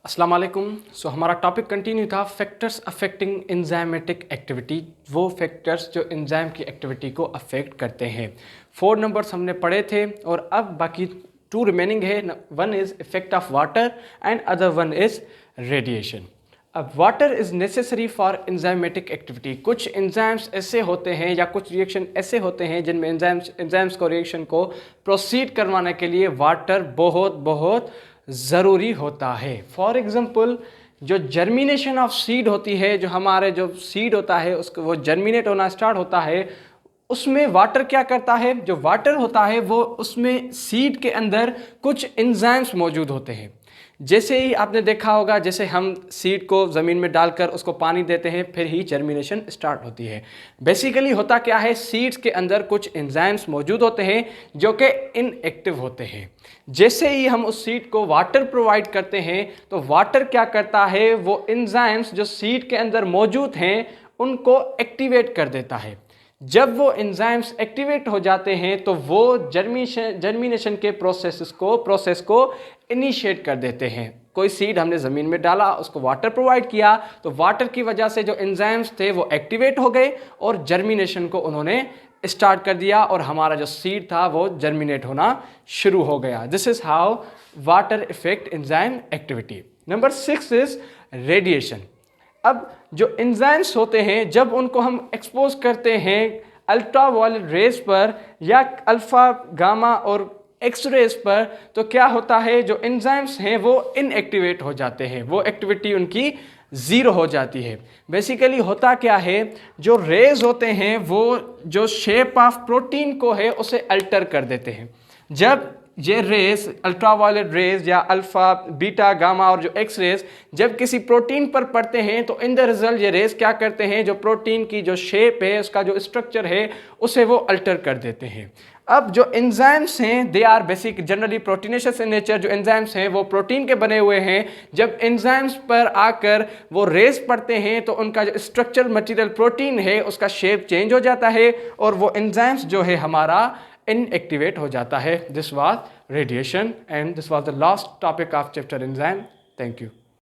अस्सलाम वालेकुम। हमारा टॉपिक कंटिन्यू था फैक्टर्स अफेक्टिंग एंजाइमेटिक एक्टिविटी, वो फैक्टर्स जो एंजाइम की एक्टिविटी को अफेक्ट करते हैं। 4 नंबर्स हमने पढ़े थे और अब बाकी 2 रिमेनिंग है। One is effect of water and other one is radiation. अब water is necessary for enzymatic activity. कुछ एंजाइम्स ऐसे होते हैं या कुछ रिएक्शन ऐसे होते हैं जिनमें एंजाइम्स को रिएक्शन को प्रोसीड करवाने के लिए वाटर बहुत बहुत ज़रूरी होता है। फॉर एग्ज़ाम्पल जो जर्मिनेशन ऑफ सीड होती है, जो हमारे जो सीड होता है उसको वो जर्मिनेट होना स्टार्ट होता है, उसमें वाटर क्या करता है, जो वाटर होता है वो उसमें सीड के अंदर कुछ एंजाइम्स मौजूद होते हैं। जैसे ही आपने देखा होगा, जैसे हम सीड को ज़मीन में डालकर उसको पानी देते हैं फिर ही जर्मिनेशन स्टार्ट होती है। बेसिकली होता क्या है, सीड्स के अंदर कुछ एंजाइम्स मौजूद होते हैं जो कि इनएक्टिव होते हैं। जैसे ही हम उस सीड को वाटर प्रोवाइड करते हैं तो वाटर क्या करता है, वो एंजाइम्स जो सीड के अंदर मौजूद हैं उनको एक्टिवेट कर देता है। जब वो एंजाइम्स एक्टिवेट हो जाते हैं तो वो जर्मिनेशन के प्रोसेस को इनिशिएट कर देते हैं। कोई सीड हमने ज़मीन में डाला, उसको वाटर प्रोवाइड किया, तो वाटर की वजह से जो एंजाइम्स थे वो एक्टिवेट हो गए और जर्मिनेशन को उन्होंने स्टार्ट कर दिया और हमारा जो सीड था वो जर्मिनेट होना शुरू हो गया। This is how water effect enzyme activity. Number 6 is radiation. अब जो एंजाइम्स होते हैं जब उनको हम एक्सपोज करते हैं अल्ट्रा वायलेट रेज पर या अल्फ़ा गामा और एक्स रेज पर, तो क्या होता है, जो एंजाइम्स हैं वो इनएक्टिवेट हो जाते हैं, वो एक्टिविटी उनकी ज़ीरो हो जाती है। बेसिकली होता क्या है, जो रेज होते हैं वो जो शेप ऑफ प्रोटीन को है उसे अल्टर कर देते हैं। जब ये रेस अल्ट्रावायलेट रेज या अल्फ़ा बीटा गामा और जो एक्स रेज जब किसी प्रोटीन पर पड़ते हैं तो इन द रिजल्ट ये रेस क्या करते हैं, जो प्रोटीन की जो शेप है, उसका जो स्ट्रक्चर है उसे वो अल्टर कर देते हैं। अब जो एंजाइम्स हैं they are basic generally proteinaceous in nature. जो एंजाइम्स हैं वो प्रोटीन के बने हुए हैं। जब एंजाइम्स पर आकर वो रेस पड़ते हैं तो उनका जो स्ट्रक्चर मटेरियल प्रोटीन है उसका शेप चेंज हो जाता है और वो एंजाइम्स जो है हमारा इनएक्टिवेट हो जाता है। This was radiation and this was the last topic of chapter enzyme. Thank you.